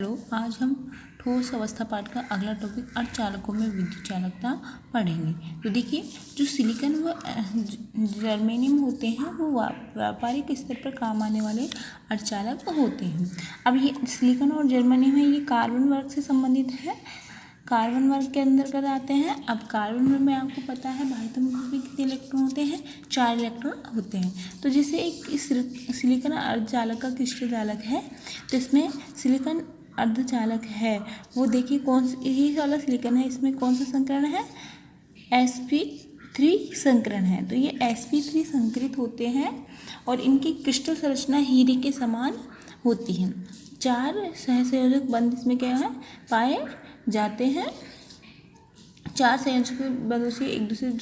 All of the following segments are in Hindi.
हेलो, आज हम ठोस अवस्था पाठ का अगला टॉपिक अर्धचालकों में विद्युत चालकता पढ़ेंगे। तो देखिए, जो सिलिकॉन व जर्मेनियम होते हैं वो व्यापारिक स्तर पर काम आने वाले अर्धचालक होते हैं। अब ये सिलिकॉन और जर्मेनियम है, ये कार्बन वर्ग से संबंधित है, कार्बन वर्ग के अंतर्गत आते हैं। अब कार्बन वर्ग में आपको पता है भारित ग्रुप में कितने इलेक्ट्रॉन होते हैं? 4 इलेक्ट्रॉन होते हैं। तो जैसे एक सिलिकॉन अर्धचालक का क्रिस्टल चालक है, तो इसमें सिलिकॉन अर्धचालक है वो देखिए ये वाला सिलिकॉन है, इसमें कौन सा संकरण है? sp3 संकरण है। तो ये sp3 संकरित होते हैं और इनकी क्रिस्टल संरचना हीरे के समान होती है। 4 सहसंयोजक बंध इसमें क्या है? पाए जाते हैं। 4 संयोजक बंधों से एक दूसरे से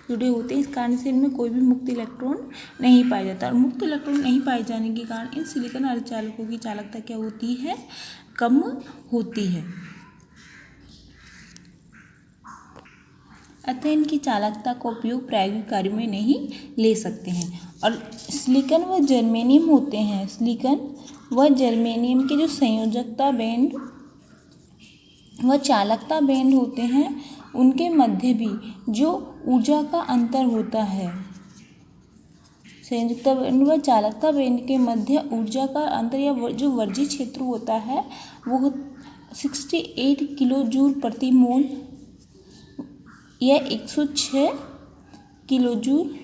जुड़े होते हैं, इस कारण से इनमें कोई भी मुक्त इलेक्ट्रॉन नहीं पाया जाता। और मुक्त इलेक्ट्रॉन नहीं पाए जाने के कारण इन सिलिकॉन अर्धचालकों की चालकता क्या होती है? कम होती है। अतः इनकी चालकता का उपयोग प्रायोगिक कार्यों में नहीं ले सकते हैं। और सिलिकॉन व जर्मेनियम होते हैं, सिलिकॉन व जर्मेनियम के जो संयोजकता बैंड व चालकता बैंड होते हैं, उनके मध्य भी जो ऊर्जा का अंतर होता है, संयोजकता बैंड व चालकता बैंड के मध्य ऊर्जा का अंतर या जो वर्जी क्षेत्र होता है वो 68 किलो जूल प्रति मोल या 106 किलो जूल।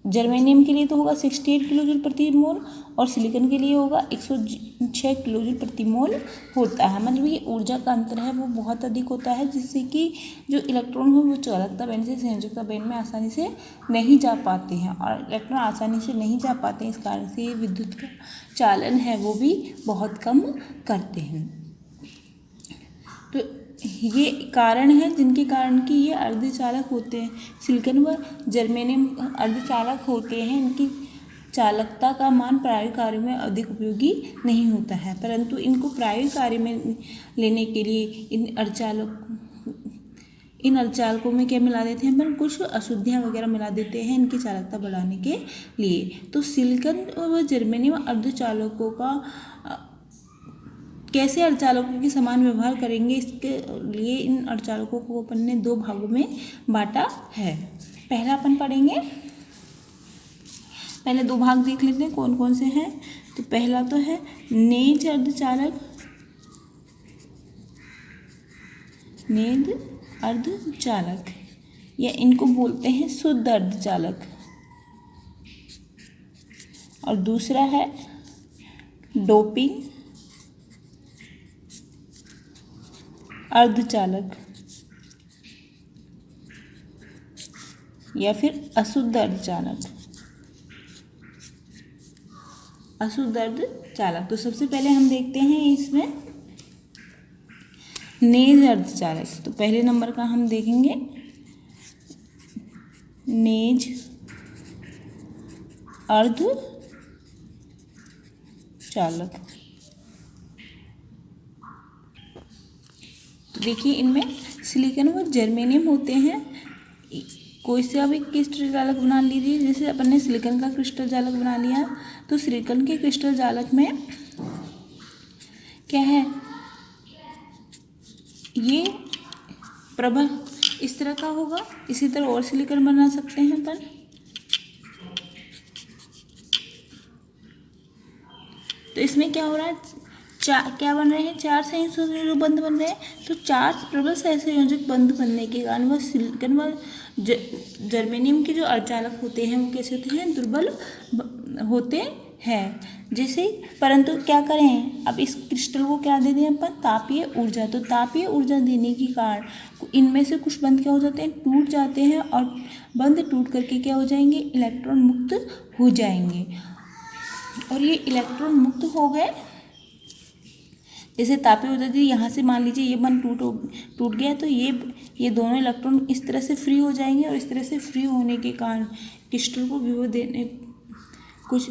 जर्मेनियम के लिए तो होगा 68 किलो जूल प्रति मोल और सिलिकॉन के लिए होगा 106 किलो जूल प्रति मोल होता है। मतलब ये ऊर्जा का अंतर है वो बहुत अधिक होता है, जिससे कि जो इलेक्ट्रॉन हो वो चालकता बैंड से संयोजकता बैंड में आसानी से नहीं जा पाते हैं, और इलेक्ट्रॉन आसानी से नहीं जा पाते हैं, इस कारण से ये विद्युत का चालन है वो भी बहुत कम करते हैं। तो ये कारण है जिनके कारण कि ये अर्धचालक होते हैं। सिलिकॉन व जर्मेनियम अर्धचालक होते हैं, इनकी चालकता का मान प्रायोगिक कार्यों में अधिक उपयोगी नहीं होता है, परंतु इनको प्रायोगिक कार्य में लेने के लिए इन अर्धचालकों में क्या मिला देते हैं? अपन कुछ अशुद्धियाँ वगैरह मिला देते हैं इनकी चालकता बढ़ाने के लिए। तो सिलिकॉन व जर्मेनियम अर्धचालकों का कैसे अर्धचालकों के समान व्यवहार करेंगे, इसके लिए इन अर्धचालकों को अपन ने 2 भागों में बांटा है। पहला अपन पढ़ेंगे, पहले 2 भाग देख लेते हैं कौन कौन से हैं। तो पहला तो है नेज अर्धचालक, नेज अर्धचालक या इनको बोलते हैं शुद्ध अर्धचालक, और दूसरा है डोपिंग अर्धचालक या फिर अशुद्ध अर्धचालक। अशुद्ध अर्धचालक तो सबसे पहले हम देखते हैं इसमें नेज अर्धचालक। तो पहले नंबर का हम देखेंगे नेज अर्धचालक। तो देखिए इनमें सिलिकॉन व जर्मेनियम होते हैं। कोई सा भी क्रिस्टल चालक बना लीजिए, जैसे अपन ने सिलिकॉन का क्रिस्टल चालक बना लिया, तो सिलिकॉन के क्रिस्टल चालक में क्या है? ये प्रबल इस तरह का होगा। इसी तरह और सिलिकॉन बना सकते हैं अपन। तो इसमें क्या हो रहा है? क्या बन रहे हैं? 4 सहसंयोजक बंध बन रहे हैं। तो 4 प्रबल सहसंयोजक बंध बनने के कारण वह सिलिकॉन व जर्मेनियम के जो अर्धचालक होते हैं वो कैसे होते हैं? दुर्बल होते हैं। जैसे परंतु क्या करें, अब इस क्रिस्टल को क्या दे दें अपन? तापीय ऊर्जा। तो तापीय ऊर्जा देने के कारण इनमें से कुछ बंध क्या हो जाते हैं? टूट जाते हैं, और बंध टूट करके क्या हो जाएंगे? इलेक्ट्रॉन मुक्त हो जाएंगे। और ये इलेक्ट्रॉन मुक्त हो गए, जैसे तापीय ऊर्जा दी, यहाँ से मान लीजिए ये बंध टूट गया, तो ये दोनों इलेक्ट्रॉन इस तरह से फ्री हो जाएंगे, और इस तरह से फ्री होने के कारण क्रिस्टल को विभव देने कुछ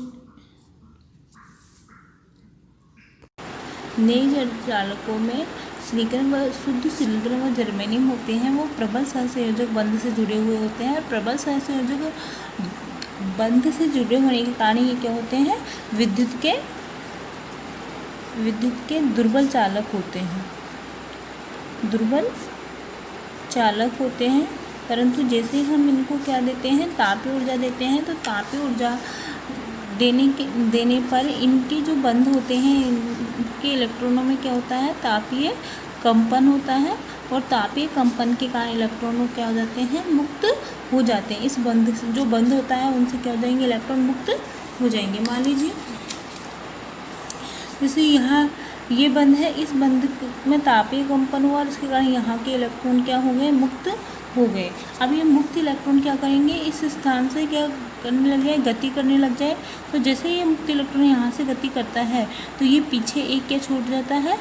नेज अर्धचालकों में सिलिकॉन व शुद्ध सिलिकॉन व जर्मेनियम होते हैं, वो प्रबल सहसंयोजक बंध से जुड़े हुए होते हैं। और प्रबल सहसंयोजक बंध से जुड़े होने के कारण ये क्या होते हैं? विद्युत के विद्युत के दुर्बल चालक होते हैं, दुर्बल चालक होते हैं, परंतु जैसे ही हम इनको क्या देते हैं, तापीय ऊर्जा देते हैं, तो तापीय ऊर्जा देने पर इनके जो बंध होते हैं, इनके इलेक्ट्रॉनों में क्या होता है, तापीय कंपन होता है, और तापीय कंपन के कारण इलेक्ट्रॉनों क्या हो जाते हैं, मुक्त हो जाते हैं। इस बंध जो बंध होता है उनसे क्या हो जाएंगे, इलेक्ट्रॉन मुक्त हो जाएंगे। मान लीजिए जैसे यहाँ ये बंध है, इस बंध में तापीय कंपन हुआ और इसके कारण यहाँ के इलेक्ट्रॉन क्या हो गए, मुक्त हो गए। अब ये मुक्त इलेक्ट्रॉन क्या करेंगे, इस स्थान से क्या करने लग जाए, गति करने लग जाए। तो जैसे ये मुक्त इलेक्ट्रॉन यहाँ से गति करता है तो ये पीछे एक क्या छोड़ जाता है,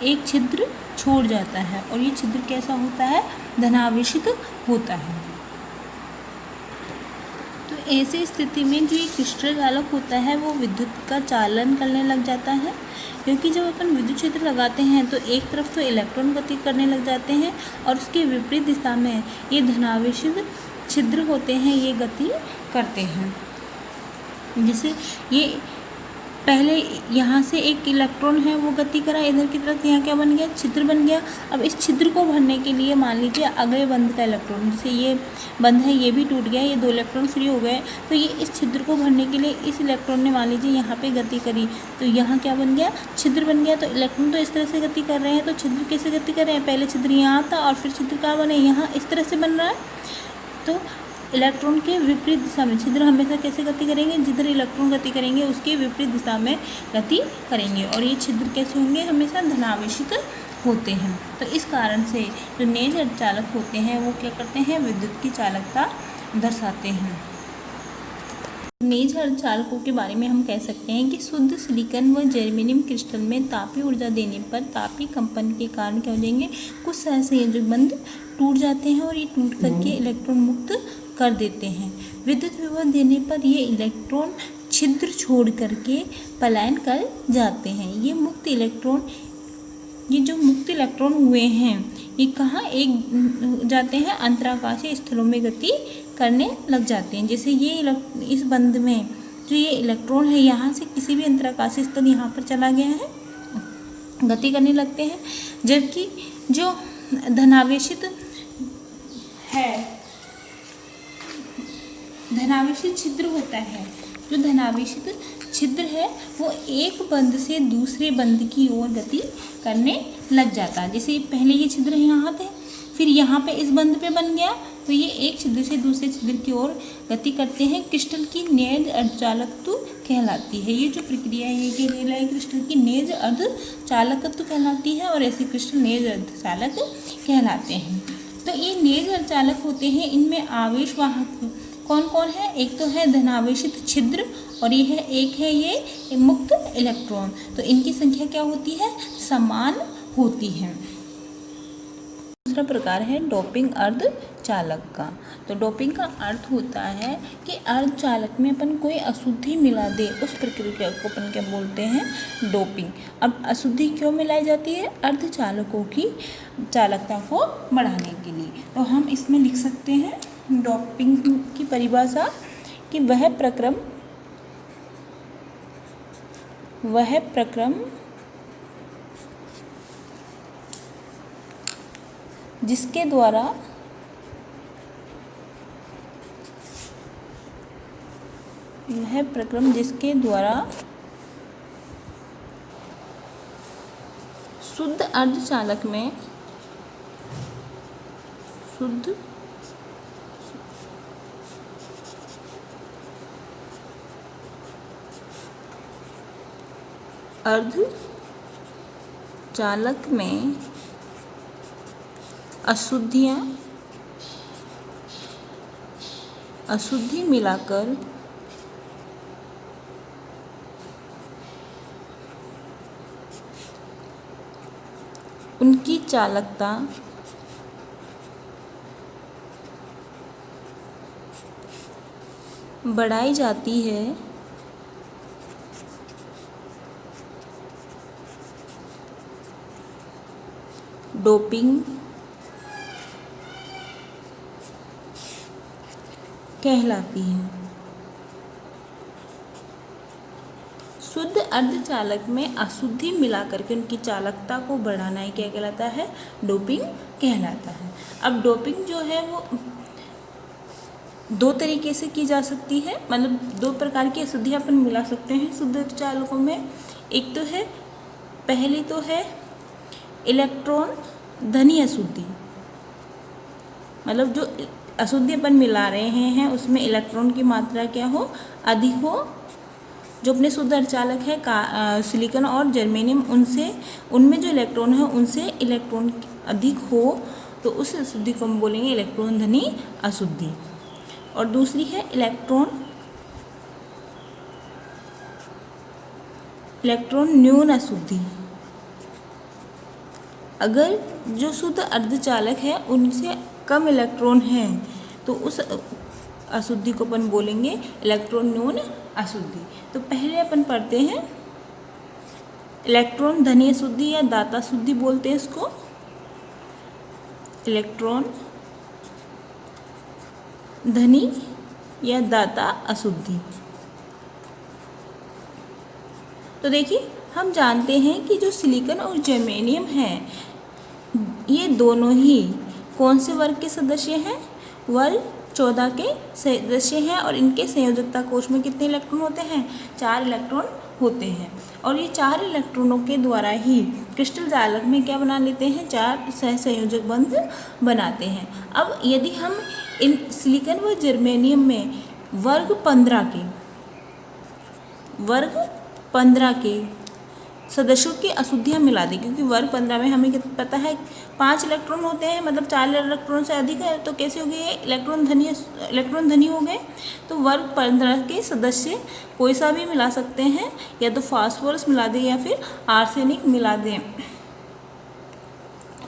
एक छिद्र छोड़ जाता है, और ये छिद्र कैसा होता है, धनावेशित होता है। तो ऐसी स्थिति में जो ये क्रिस्टल चालक होता है वो विद्युत का चालन करने लग जाता है, क्योंकि जब अपन विद्युत क्षेत्र लगाते हैं तो एक तरफ तो इलेक्ट्रॉन गति करने लग जाते हैं और उसके विपरीत दिशा में ये धनावेशित छिद्र होते हैं, ये गति करते हैं। जैसे ये पहले यहाँ से एक इलेक्ट्रॉन है वो गति करा इधर की तरफ, यहाँ क्या बन गया, छिद्र बन गया। अब इस छिद्र को भरने के लिए मान लीजिए अगले बंध का इलेक्ट्रॉन, जैसे ये बंध है ये भी टूट गया, ये 2 इलेक्ट्रॉन फ्री हो गए, तो ये इस छिद्र को भरने के लिए इस इलेक्ट्रॉन ने मान लीजिए यहाँ पे गति करी, तो यहाँ क्या बन गया, छिद्र बन गया। तो इलेक्ट्रॉन तो इस तरह से गति कर रहे हैं, तो छिद्र कैसे गति कर रहे हैं, पहले छिद्र यहाँ था और फिर छिद्र कहाँ बने, यहाँ इस तरह से बन रहा है। तो इलेक्ट्रॉन के विपरीत दिशा में छिद्र हमेशा कैसे गति करेंगे, जिधर इलेक्ट्रॉन गति करेंगे उसके विपरीत दिशा में गति करेंगे, और ये छिद्र कैसे होंगे, हमेशा धनावेशित होते हैं। तो इस कारण से जो नेज अर्धचालक होते हैं वो क्या करते हैं, विद्युत की चालकता दर्शाते हैं। नेज अर्धचालकों के बारे में हम कह सकते हैं कि शुद्ध सिलिकॉन व जर्मेनियम क्रिस्टल में तापीय ऊर्जा देने पर तापीय कंपन के कारण क्या हो जाएंगे, कुछ सहसंयोजक बंध टूट जाते हैं और ये टूट करके इलेक्ट्रॉन मुक्त कर देते हैं। विद्युत विभव देने पर ये इलेक्ट्रॉन छिद्र छोड़ करके पलायन कर जाते हैं। ये जो मुक्त इलेक्ट्रॉन हुए हैं ये कहाँ एक जाते हैं, अंतराकाशीय स्थलों में गति करने लग जाते हैं। जैसे ये इस बंध में जो ये इलेक्ट्रॉन है यहाँ से किसी भी अंतराकाशीय स्थल यहाँ पर चला गया है, गति करने लगते हैं। जबकि जो धनावेशित है, धनावेशित छिद्र होता है, जो धनावेशित छिद्र है वो एक बंध से दूसरे बंध की ओर गति करने लग जाता है। जैसे पहले ये छिद्र यहाँ थे, फिर यहाँ पे इस बंध पे बन गया, तो ये एक छिद्र से दूसरे छिद्र की ओर गति करते हैं। क्रिस्टल की नेज अर्धचालकत्व कहलाती है। ये जो प्रक्रिया है ये कहलाती, क्रिस्टल की नेज अर्धचालकत्व कहलाती है, और ऐसे क्रिस्टल नेज अर्धचालक कहलाते हैं। तो ये नेज अर्धचालक होते हैं, इनमें आवेश वाहक कौन कौन है, एक तो है धनावेशित छिद्र और एक है ये मुक्त इलेक्ट्रॉन। तो इनकी संख्या क्या होती है, समान होती है। दूसरा प्रकार है डोपिंग अर्धचालक का। तो डोपिंग का अर्थ होता है कि अर्धचालक में अपन कोई अशुद्धि मिला दे, उस प्रक्रिया को अपन क्या बोलते हैं, डोपिंग। अब अशुद्धि क्यों मिलाई जाती है, अर्धचालकों की चालकता को बढ़ाने के लिए। तो हम इसमें लिख सकते हैं डोपिंग की परिभाषा कि वह प्रक्रम जिसके द्वारा शुद्ध अर्धचालक में अर्धचालक में अशुद्धि मिलाकर उनकी चालकता बढ़ाई जाती है। डोपिंग कहलाती है। शुद्ध अर्धचालक में अशुद्धि मिला करके उनकी चालकता को बढ़ाना ही क्या कहलाता है? डोपिंग कहलाता है। अब डोपिंग जो है वो दो तरीके से की जा सकती है, मतलब दो प्रकार की अशुद्धि अपन मिला सकते हैं शुद्ध अर्धचालकों में। एक तो है, पहली तो है इलेक्ट्रॉन धनी अशुद्धि, मतलब जो अशुद्धि अपन मिला रहे हैं उसमें इलेक्ट्रॉन की मात्रा क्या हो? अधिक हो। जो अपने शुद्ध अर्धचालक है सिलिकॉन और जर्मेनियम, उनसे उनमें जो इलेक्ट्रॉन है उनसे इलेक्ट्रॉन अधिक हो, तो उस अशुद्धि को हम बोलेंगे इलेक्ट्रॉन धनी अशुद्धि। और दूसरी है इलेक्ट्रॉन न्यून अशुद्धि। अगर जो शुद्ध अर्धचालक है उनसे कम इलेक्ट्रॉन हैं तो उस अशुद्धि को अपन बोलेंगे इलेक्ट्रॉन न्यून अशुद्धि। तो पहले अपन पढ़ते हैं इलेक्ट्रॉन धनी अशुद्धि या दाता अशुद्धि बोलते हैं इसको। इलेक्ट्रॉन धनी या दाता अशुद्धि। तो देखिए, हम जानते हैं कि जो सिलिकॉन और जर्मेनियम है ये दोनों ही कौन से वर्ग के सदस्य हैं? वर्ग 14 के सदस्य हैं। और इनके संयोजकता कोश में कितने इलेक्ट्रॉन होते हैं? 4 इलेक्ट्रॉन होते हैं। और ये 4 इलेक्ट्रॉनों के द्वारा ही क्रिस्टल जालक में क्या बना लेते हैं? 4 सहसंयोजक बंध बनाते हैं। अब यदि हम इन सिलिकॉन व जर्मेनियम में वर्ग 15 के सदस्यों की अशुद्धियाँ मिला दें, क्योंकि वर्ग 15 में हमें पता है 5 इलेक्ट्रॉन होते हैं, मतलब 4 इलेक्ट्रॉन से अधिक है, तो कैसे हो गए? इलेक्ट्रॉन धनी हो गए। तो वर्ग 15 के सदस्य कोई सा भी मिला सकते हैं, या तो फास्फोरस मिला दें या फिर आर्सेनिक मिला दें।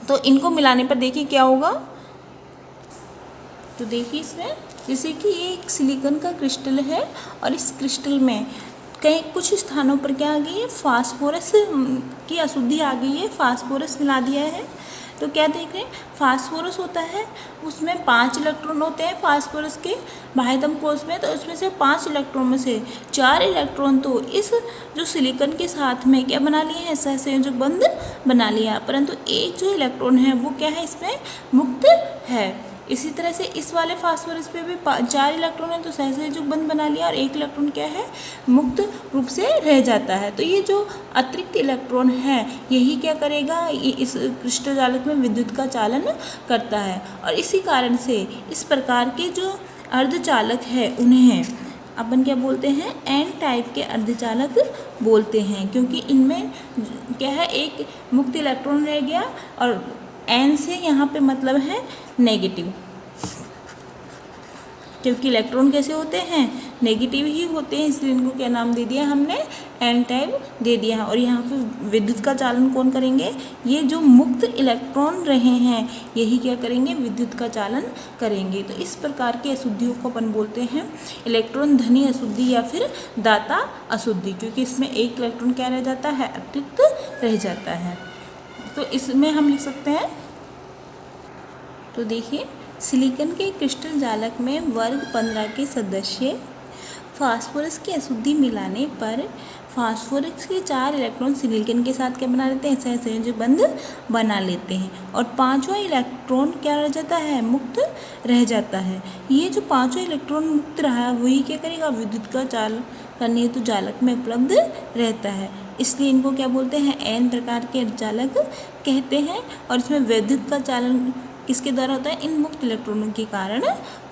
तो इनको मिलाने पर देखिए क्या होगा। तो देखिए इसमें जैसे कि ये एक सिलिकॉन का क्रिस्टल है और इस क्रिस्टल में कहीं कुछ स्थानों पर क्या आ गई है? फास्फोरस की अशुद्धि आ गई है, फास्फोरस मिला दिया है। तो क्या देख रहे हैं? फास्फोरस होता है, उसमें 5 इलेक्ट्रॉन होते हैं फास्फोरस के बाह्यतम कोश में। तो उसमें से 5 इलेक्ट्रॉन में से 4 इलेक्ट्रॉन तो इस जो सिलिकॉन के साथ में क्या बना लिए हैं? सहसंयोजक बंध बना लिया, परंतु एक जो इलेक्ट्रॉन है वो क्या है? इसमें मुक्त है। इसी तरह से इस वाले फास्फोरस पे भी 4 इलेक्ट्रॉन है तो सहसंयोजक बंध बना लिया, और 1 इलेक्ट्रॉन क्या है? मुक्त रूप से रह जाता है। तो ये जो अतिरिक्त इलेक्ट्रॉन है यही क्या करेगा? ये इस क्रिस्टल जालक में विद्युत का चालन करता है। और इसी कारण से इस प्रकार के जो अर्धचालक है उन्हें अपन क्या बोलते हैं? एन टाइप के अर्धचालक बोलते हैं, क्योंकि इनमें क्या है? एक मुक्त इलेक्ट्रॉन रह गया, और एन से यहाँ पे मतलब है नेगेटिव, क्योंकि इलेक्ट्रॉन कैसे होते हैं? नेगेटिव ही होते हैं, इसलिए इनको क्या नाम दे दिया हमने? एन टाइप दे दिया है। और यहाँ पे विद्युत का चालन कौन करेंगे? ये जो मुक्त इलेक्ट्रॉन रहे हैं यही क्या करेंगे? विद्युत का चालन करेंगे। तो इस प्रकार की अशुद्धियों को अपन बोलते हैं इलेक्ट्रॉन धनी अशुद्धि या फिर दाता अशुद्धि, क्योंकि इसमें एक इलेक्ट्रॉन क्या रह जाता है? अतिरिक्त रह जाता है। तो इसमें हम लिख सकते हैं, तो देखिए सिलिकॉन के क्रिस्टल जालक में वर्ग 15 के सदस्य फास्फोरस की अशुद्धि मिलाने पर फास्फोरस के 4 इलेक्ट्रॉन सिलिकॉन के साथ क्या बना लेते हैं? सहसंयोजक बंध बना लेते हैं, और 5वां इलेक्ट्रॉन क्या रह जाता है? मुक्त रह जाता है। ये जो 5वां इलेक्ट्रॉन मुक्त रहा वही क्या करेगा? विद्युत का चालन करने हेतु जालक में उपलब्ध रहता है, इसलिए इनको क्या बोलते हैं? एन प्रकार के अर्धचालक कहते हैं। और इसमें विद्युत का चालन किसके द्वारा होता है? इन मुक्त इलेक्ट्रॉनों के कारण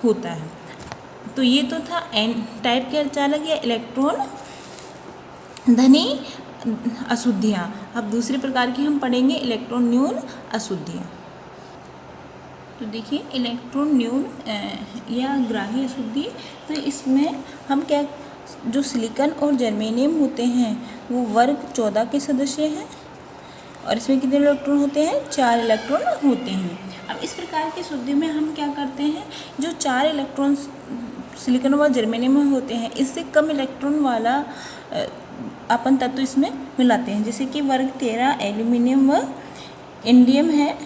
होता है। तो ये तो था एन टाइप के अर्धचालक या इलेक्ट्रॉन धनी अशुद्धियाँ। अब दूसरे प्रकार की हम पढ़ेंगे इलेक्ट्रॉन न्यून अशुद्धियाँ। तो देखिए इलेक्ट्रॉन न्यून या ग्राही अशुद्धि, तो इसमें हम क्या, जो सिलिकॉन और जर्मेनियम होते हैं वो वर्ग 14 के सदस्य हैं, और इसमें कितने इलेक्ट्रॉन होते हैं? 4 इलेक्ट्रॉन होते हैं। अब इस प्रकार की अशुद्धि में हम क्या करते हैं? जो 4 इलेक्ट्रॉन सिलिकॉन व जर्मेनियम में होते हैं इससे कम इलेक्ट्रॉन वाला अपन तत्व इसमें मिलाते हैं, जैसे कि वर्ग 13 एल्यूमिनियम व इंडियम है,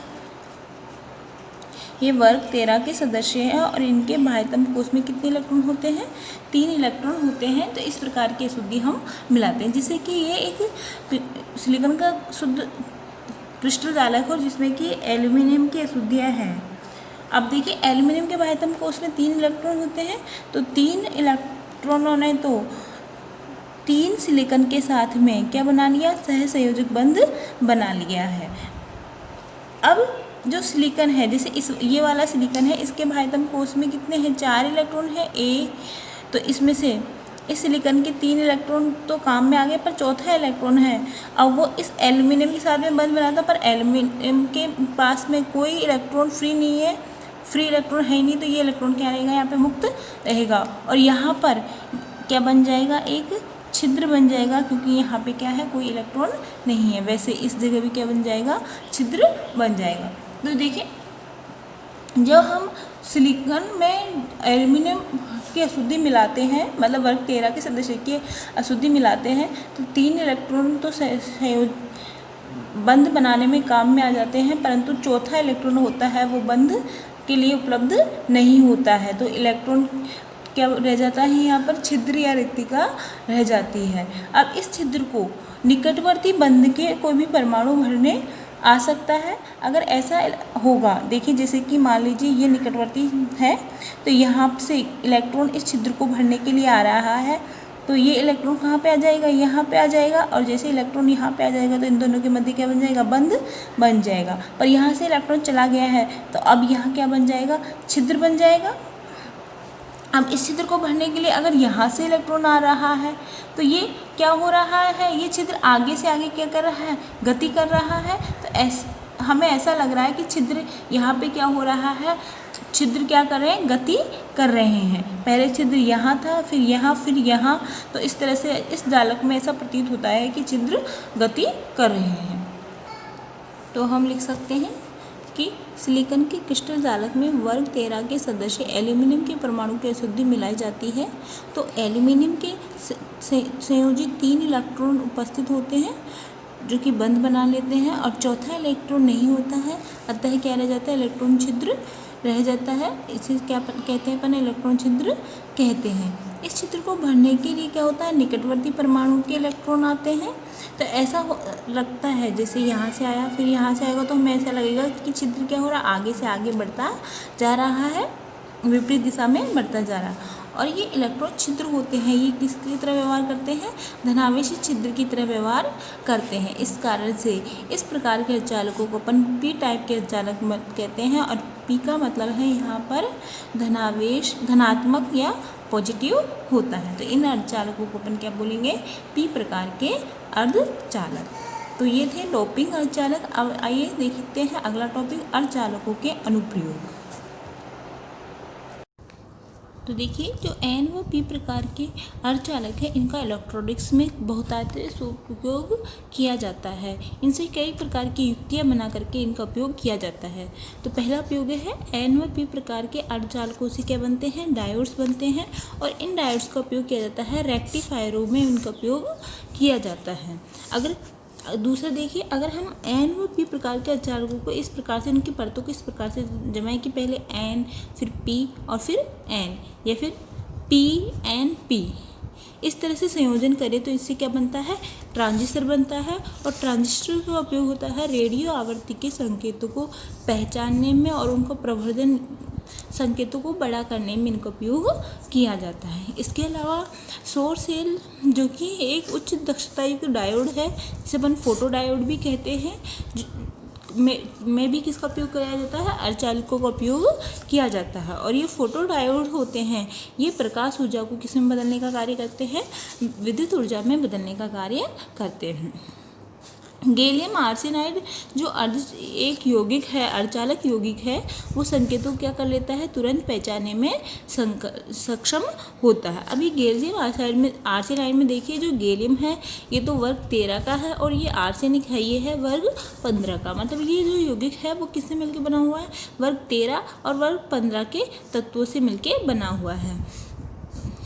ये वर्ग 13 के सदस्य हैं और इनके बाह्यतम कोश में कितने इलेक्ट्रॉन होते हैं? 3 इलेक्ट्रॉन होते हैं। तो इस प्रकार की अशुद्धि हम मिलाते हैं, जिससे कि ये एक सिलिकॉन का शुद्ध क्रिस्टल जालक हो जिसमें कि एल्यूमिनियम की अशुद्धियाँ हैं। अब देखिए एल्यूमिनियम के बाह्यतम कोश में 3 इलेक्ट्रॉन होते हैं, तो 3 इलेक्ट्रॉनों ने तो 3 सिलिकॉन के साथ में क्या बना लिया? सहसंयोजक बंध बना लिया है। अब जो सिलिकॉन है, जैसे ये वाला सिलिकॉन है, इसके बाह्यतम कोश में कितने हैं? 4 इलेक्ट्रॉन है ए। तो इसमें से इस सिलिकॉन के 3 इलेक्ट्रॉन तो काम में आ गए, पर चौथा इलेक्ट्रॉन है अब वो इस एल्यूमिनियम के साथ में बंध बना था, पर एल्यूमिनियम के पास में कोई इलेक्ट्रॉन फ्री नहीं है, फ्री इलेक्ट्रॉन है ही नहीं, तो ये इलेक्ट्रॉन क्या रहेगा? यहाँ पे मुक्त रहेगा और यहाँ पर क्या बन जाएगा? एक छिद्र बन जाएगा, क्योंकि यहाँ पे क्या है? कोई इलेक्ट्रॉन नहीं है। वैसे इस जगह भी क्या बन जाएगा? छिद्र बन जाएगा। तो देखिए जब हम सिलिकॉन में एल्यूमिनियम की अशुद्धि मिलाते हैं, मतलब वर्ग 13 के सदस्य की अशुद्धि मिलाते हैं, तो 3 इलेक्ट्रॉन तो बंध बनाने में काम में आ जाते हैं, परंतु चौथा इलेक्ट्रॉन होता है वो बंध के लिए उपलब्ध नहीं होता है। तो इलेक्ट्रॉन क्या रह जाता है? यहाँ पर छिद्र या रिक्तिका रह जाती है। अब इस छिद्र को निकटवर्ती बंध के कोई भी परमाणु भरने आ सकता है। अगर ऐसा होगा, देखिए जैसे कि मान लीजिए ये निकटवर्ती है, तो यहाँ से इलेक्ट्रॉन इस छिद्र को भरने के लिए आ रहा है, तो ये इलेक्ट्रॉन कहाँ पे आ जाएगा? यहाँ पे आ जाएगा। और जैसे इलेक्ट्रॉन यहाँ पे आ जाएगा तो इन दोनों के मध्य क्या बन जाएगा? बंध बन जाएगा। पर यहाँ से इलेक्ट्रॉन चला गया है, तो अब यहाँ क्या बन जाएगा? छिद्र बन जाएगा। अब इस छिद्र को भरने के लिए अगर यहाँ से इलेक्ट्रॉन आ रहा है, तो ये क्या हो रहा है? ये छिद्र आगे से आगे क्या कर रहा है? गति कर रहा है। तो हमें ऐसा लग रहा है कि छिद्र यहाँ पे क्या हो रहा है? छिद्र क्या कर रहे हैं? गति कर रहे हैं। पहले छिद्र यहाँ था, फिर यहाँ, फिर यहाँ। तो इस तरह से इस जालक में ऐसा प्रतीत होता है कि छिद्र गति कर रहे हैं। तो हम लिख सकते हैं कि सिलिकॉन के क्रिस्टल जालक में वर्ग 13 के सदस्य एल्यूमिनियम के परमाणु की अशुद्धि मिलाई जाती है, तो एल्यूमिनियम के संयोजित 3 इलेक्ट्रॉन उपस्थित होते हैं जो कि बंध बना लेते हैं और चौथा इलेक्ट्रॉन नहीं होता है, अतः क्या रह जाता है? इलेक्ट्रॉन छिद्र रह जाता है। इसे क्या कहते हैं? अपन इलेक्ट्रॉन छिद्र कहते हैं। इस छिद्र को भरने के लिए क्या होता है? निकटवर्ती परमाणु के इलेक्ट्रॉन आते हैं। तो ऐसा लगता है जैसे यहाँ से आया फिर यहाँ से आएगा, तो हमें ऐसा लगेगा कि छिद्र क्या हो रहा है? आगे से आगे बढ़ता जा रहा है, विपरीत दिशा में बढ़ता जा रहा है। और ये इलेक्ट्रॉन छिद्र होते हैं, ये किसकी तरह व्यवहार करते हैं? धनावेशी छिद्र की तरह व्यवहार करते हैं। इस कारण से इस प्रकार के अर्धचालकों को अपन पी टाइप के अर्धचालक कहते हैं। और पी का मतलब है यहाँ पर धनावेश धनात्मक या पॉजिटिव होता है। तो इन अर्धचालकों को अपन क्या बोलेंगे? पी प्रकार के अर्धचालक। तो ये थे डोपिंग अर्धचालक। अब आइए देखते हैं अगला टॉपिक, अर्धचालकों के अनुप्रयोग। तो देखिए जो एन व पी प्रकार के अर्धचालक है, इनका इलेक्ट्रॉनिक्स में बहुतायत से उपयोग किया जाता है। इनसे कई प्रकार की युक्तियां बना करके इनका उपयोग किया जाता है। तो पहला उपयोग है एन व पी प्रकार के अर्धचालकों से क्या बनते हैं? डायोड्स बनते हैं। और इन डायोड्स का उपयोग किया जाता है रेक्टिफायरों में, इनका उपयोग किया जाता है। अगर दूसरा देखिए, अगर हम एन व पी प्रकार के अर्धचालकों को इस प्रकार से, इनकी परतों को इस प्रकार से जमाएं कि पहले एन, फिर पी और फिर एन, या फिर पी एन पी, इस तरह से संयोजन करें, तो इससे क्या बनता है? ट्रांजिस्टर बनता है। और ट्रांजिस्टर का उपयोग होता है रेडियो आवृत्ति के संकेतों को पहचानने में और उनका प्रवर्धन संकेतों को बड़ा करने में इनका उपयोग किया जाता है। इसके अलावा सौर सेल जो कि एक उच्च दक्षता युक्त डायोड है, जिसे अपन फोटो डायोड भी कहते हैं, में भी किसका उपयोग किया जाता है? अर्धचालकों का उपयोग किया जाता है। और ये फोटो डायोड होते हैं, ये प्रकाश ऊर्जा को किस में बदलने का कार्य करते हैं? विद्युत ऊर्जा में बदलने का कार्य करते हैं। गैलियम आर्सेनाइड जो एक यौगिक है, अर्धचालक यौगिक है, वो संकेतों क्या कर लेता है? तुरंत पहचानने में सक्षम होता है। अभी गैलियम आर्सेनाइड में देखिए, जो गैलियम है ये तो वर्ग 13 का है और ये आर्सेनिक है, ये है वर्ग 15 का। मतलब ये जो यौगिक है वो किससे मिलकर बना हुआ है? वर्ग 13 और वर्ग 15 के तत्वों से मिलकर बना हुआ है।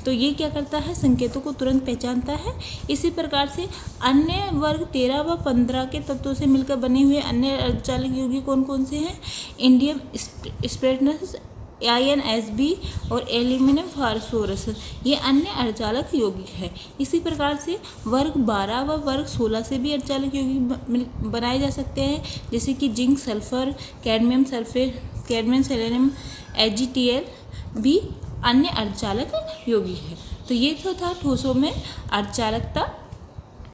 तो ये क्या करता है, संकेतों को तुरंत पहचानता है। इसी प्रकार से अन्य वर्ग 13 व 15 के तत्वों से मिलकर बने हुए अन्य अर्धचालक यौगिक कौन कौन से हैं? इंडियम स्पेटनस, INSB और एल्यूमिनियम फास्फोरस, ये अन्य अर्धचालक यौगिक है। इसी प्रकार से वर्ग 12 व वर्ग 16 से भी अर्धचालक यौगिक बनाए जा सकते हैं, जैसे कि zinc sulphur, cadmium sulphate, cadmium selenium, AgTl भी अन्य अर्धचालक यौगिक है। तो ये तो था ठोसों में अर्धचालकता